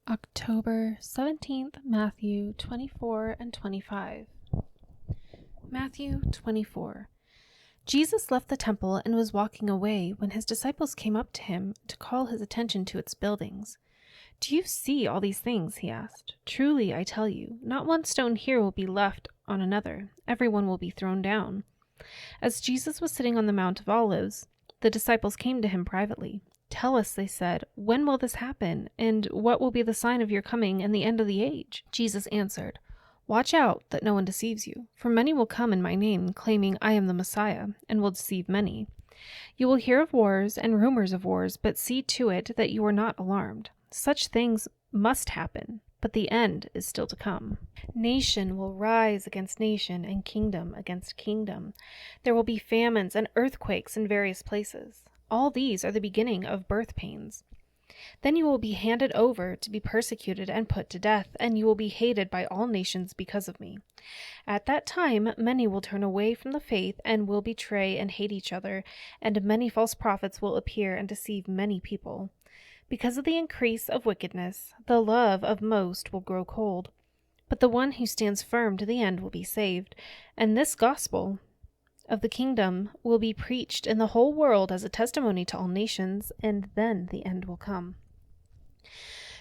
October 17th, Matthew 24 and 25. Matthew 24. Jesus left the temple and was walking away when his disciples came up to him to call his attention to its buildings. "Do you see all these things?" he asked. "Truly, I tell you, not one stone here will be left on another. Every one will be thrown down." As Jesus was sitting on the Mount of Olives, the disciples came to him privately. "Tell us," they said, "when will this happen? And what will be the sign of your coming and the end of the age?" Jesus answered, "Watch out that no one deceives you, for many will come in my name, claiming I am the Messiah, and will deceive many. You will hear of wars and rumors of wars, but see to it that you are not alarmed. Such things must happen, but the end is still to come. Nation will rise against nation, and kingdom against kingdom. There will be famines and earthquakes in various places. All these are the beginning of birth pains. Then you will be handed over to be persecuted and put to death, and you will be hated by all nations because of me. At that time, many will turn away from the faith and will betray and hate each other, and many false prophets will appear and deceive many people. Because of the increase of wickedness, the love of most will grow cold. But the one who stands firm to the end will be saved, and this gospel of the kingdom will be preached in the whole world as a testimony to all nations, and then the end will come.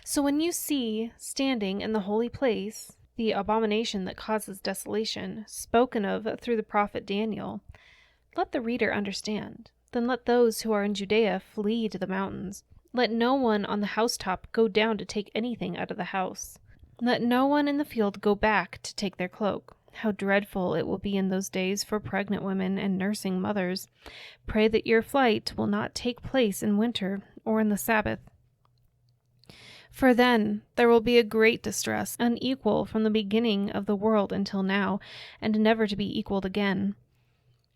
So when you see standing in the holy place the abomination that causes desolation, spoken of through the prophet Daniel, let the reader understand. Then let those who are in Judea flee to the mountains. Let no one on the housetop go down to take anything out of the house. Let no one in the field go back to take their cloak. How dreadful it will be in those days for pregnant women and nursing mothers. Pray that your flight will not take place in winter or in the Sabbath. For then there will be a great distress, unequal from the beginning of the world until now, and never to be equaled again.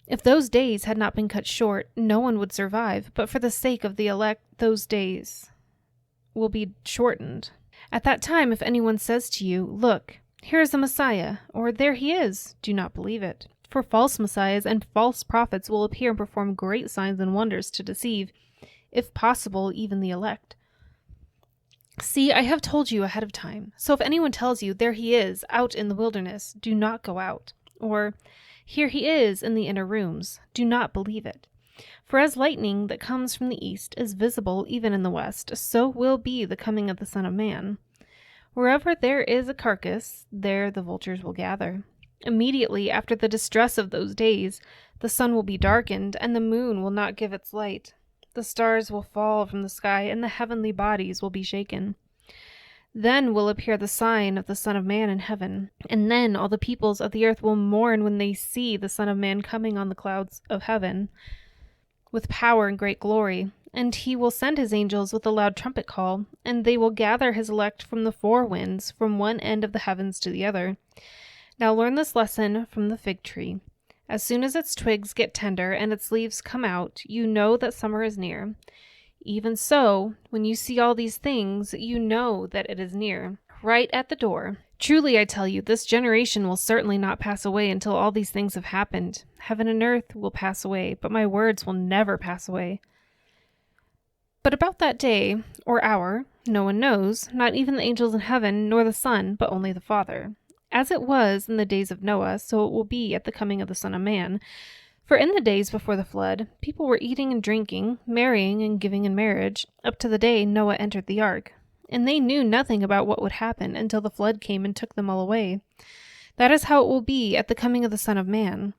If those days had not been cut short, no one would survive, but for the sake of the elect, those days will be shortened. At that time, if anyone says to you, 'Look, here is the Messiah,' or 'There he is,' do not believe it. For false messiahs and false prophets will appear and perform great signs and wonders to deceive, if possible, even the elect. See, I have told you ahead of time. So if anyone tells you, 'There he is, out in the wilderness,' do not go out. Or, 'Here he is in the inner rooms,' do not believe it. For as lightning that comes from the east is visible even in the west, so will be the coming of the Son of Man. Wherever there is a carcass, there the vultures will gather. Immediately after the distress of those days, the sun will be darkened, and the moon will not give its light. The stars will fall from the sky, and the heavenly bodies will be shaken. Then will appear the sign of the Son of Man in heaven, and then all the peoples of the earth will mourn when they see the Son of Man coming on the clouds of heaven with power and great glory. And he will send his angels with a loud trumpet call, and they will gather his elect from the four winds, from one end of the heavens to the other. Now learn this lesson from the fig tree. As soon as its twigs get tender and its leaves come out, you know that summer is near. Even so, when you see all these things, you know that it is near, right at the door. Truly, I tell you, this generation will certainly not pass away until all these things have happened. Heaven and earth will pass away, but my words will never pass away. But about that day, or hour, no one knows, not even the angels in heaven, nor the Son, but only the Father. As it was in the days of Noah, so it will be at the coming of the Son of Man. For in the days before the flood, people were eating and drinking, marrying and giving in marriage, up to the day Noah entered the ark. And they knew nothing about what would happen until the flood came and took them all away. That is how it will be at the coming of the Son of Man.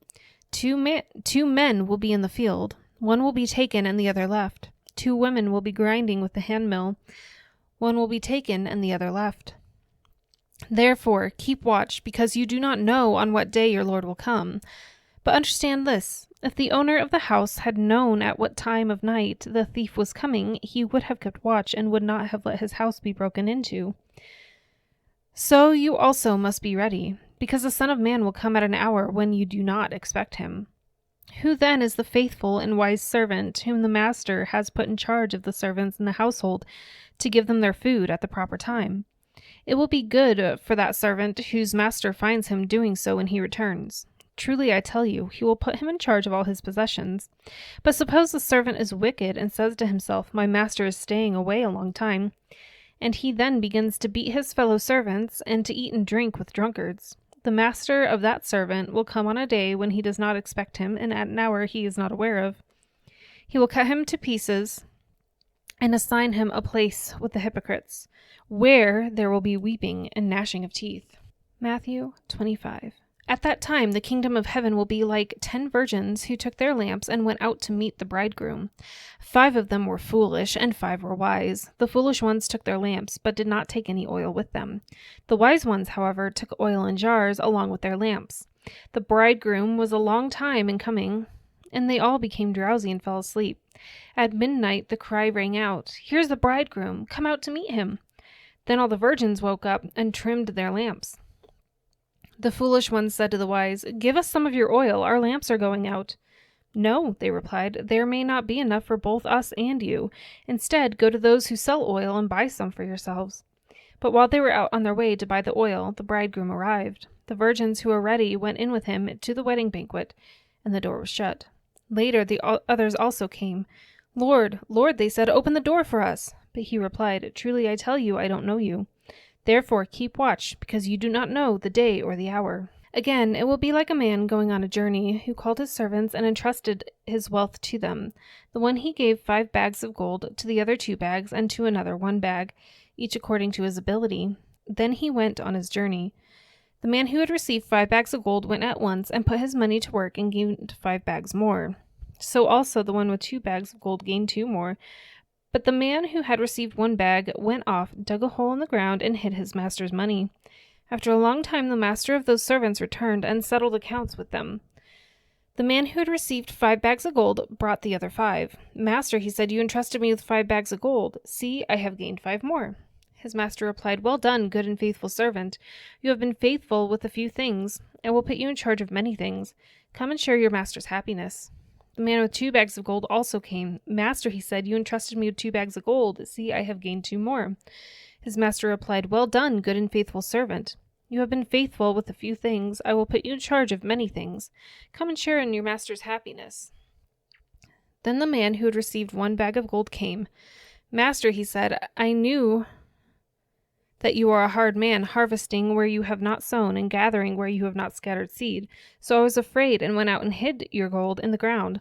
Two men will be in the field. One will be taken and the other left. 2 women will be grinding with the handmill. One will be taken and the other left. Therefore, keep watch, because you do not know on what day your Lord will come. But understand this, if the owner of the house had known at what time of night the thief was coming, he would have kept watch and would not have let his house be broken into. So you also must be ready, because the Son of Man will come at an hour when you do not expect him. Who then is the faithful and wise servant whom the master has put in charge of the servants in the household to give them their food at the proper time? It will be good for that servant whose master finds him doing so when he returns. Truly, I tell you, he will put him in charge of all his possessions. But suppose the servant is wicked and says to himself, 'My master is staying away a long time,' and he then begins to beat his fellow servants and to eat and drink with drunkards. The master of that servant will come on a day when he does not expect him, and at an hour he is not aware of. He will cut him to pieces and assign him a place with the hypocrites, where there will be weeping and gnashing of teeth. Matthew 25. At that time the kingdom of heaven will be like 10 virgins who took their lamps and went out to meet the bridegroom. 5 of them were foolish, and 5 were wise. The foolish ones took their lamps, but did not take any oil with them. The wise ones, however, took oil in jars along with their lamps. The bridegroom was a long time in coming, and they all became drowsy and fell asleep. At midnight the cry rang out, "Here's the bridegroom, come out to meet him." Then all the virgins woke up and trimmed their lamps. The foolish ones said to the wise, "Give us some of your oil, our lamps are going out." "No," they replied, "there may not be enough for both us and you. Instead, go to those who sell oil and buy some for yourselves." But while they were out on their way to buy the oil, the bridegroom arrived. The virgins who were ready went in with him to the wedding banquet, and the door was shut. Later the others also came. "Lord, Lord," they said, "open the door for us." But he replied, "Truly I tell you, I don't know you. Therefore keep watch, because you do not know the day or the hour." Again, it will be like a man going on a journey, who called his servants and entrusted his wealth to them. The one he gave 5 bags of gold, to the other 2 bags, and to another 1 bag, each according to his ability. Then he went on his journey. The man who had received 5 bags of gold went at once and put his money to work and gained 5 bags more. So also the one with 2 bags of gold gained 2 more. But the man who had received 1 bag went off, dug a hole in the ground, and hid his master's money. After a long time the master of those servants returned and settled accounts with them. The man who had received 5 bags of gold brought the other 5. "Master," he said, "you entrusted me with 5 bags of gold. See, I have gained 5 more." His master replied, "Well done, good and faithful servant. You have been faithful with a few things. I will put you in charge of many things. Come and share your master's happiness." The man with 2 bags of gold also came. "Master," he said, "you entrusted me with 2 bags of gold. See, I have gained 2 more." His master replied, "Well done, good and faithful servant. You have been faithful with a few things. I will put you in charge of many things. Come and share in your master's happiness." Then the man who had received 1 bag of gold came. "Master," he said, "I knew that you are a hard man, harvesting where you have not sown and gathering where you have not scattered seed. So I was afraid and went out and hid your gold in the ground.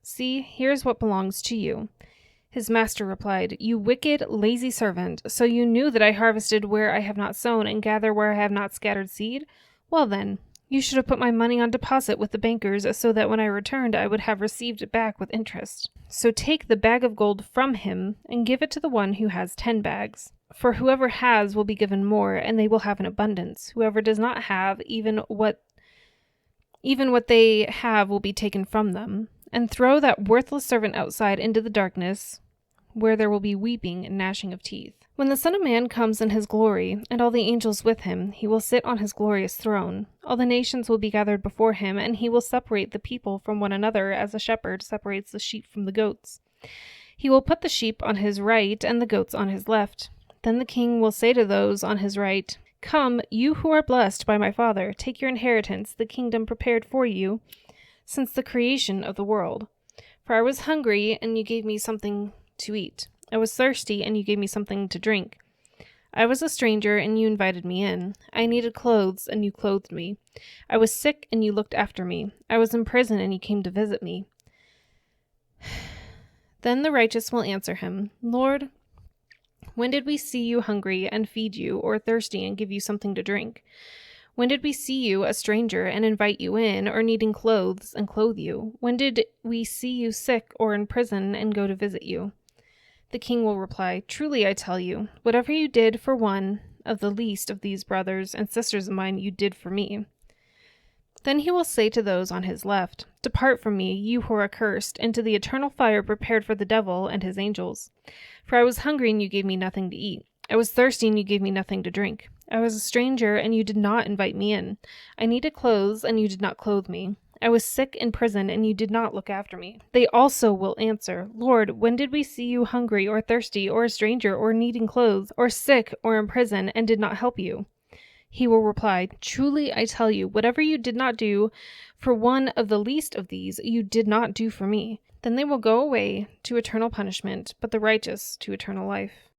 See, here is what belongs to you." His master replied, "You wicked, lazy servant, so you knew that I harvested where I have not sown and gather where I have not scattered seed? Well then, you should have put my money on deposit with the bankers, so that when I returned I would have received it back with interest. So take the bag of gold from him and give it to the one who has 10 bags. For whoever has will be given more, and they will have an abundance. Whoever does not have, even what they have will be taken from them. And throw that worthless servant outside into the darkness, where there will be weeping and gnashing of teeth. When the Son of Man comes in his glory, and all the angels with him, he will sit on his glorious throne. All the nations will be gathered before him, and he will separate the people from one another, as a shepherd separates the sheep from the goats. He will put the sheep on his right and the goats on his left. Then the king will say to those on his right, "Come, you who are blessed by my Father, take your inheritance, the kingdom prepared for you since the creation of the world. For I was hungry, and you gave me something to eat. I was thirsty, and you gave me something to drink. I was a stranger, and you invited me in. I needed clothes, and you clothed me. I was sick, and you looked after me. I was in prison, and you came to visit me." Then the righteous will answer him, "Lord, when did we see you hungry and feed you, or thirsty and give you something to drink? When did we see you a stranger and invite you in, or needing clothes and clothe you? When did we see you sick or in prison and go to visit you?" The king will reply, "Truly I tell you, whatever you did for one of the least of these brothers and sisters of mine, you did for me." Then he will say to those on his left, "Depart from me, you who are accursed, into the eternal fire prepared for the devil and his angels. For I was hungry, and you gave me nothing to eat. I was thirsty, and you gave me nothing to drink. I was a stranger, and you did not invite me in. I needed clothes, and you did not clothe me. I was sick in prison, and you did not look after me." They also will answer, "Lord, when did we see you hungry, or thirsty, or a stranger, or needing clothes, or sick, or in prison, and did not help you?" He will reply, "Truly I tell you, whatever you did not do for one of the least of these, you did not do for me." Then they will go away to eternal punishment, but the righteous to eternal life.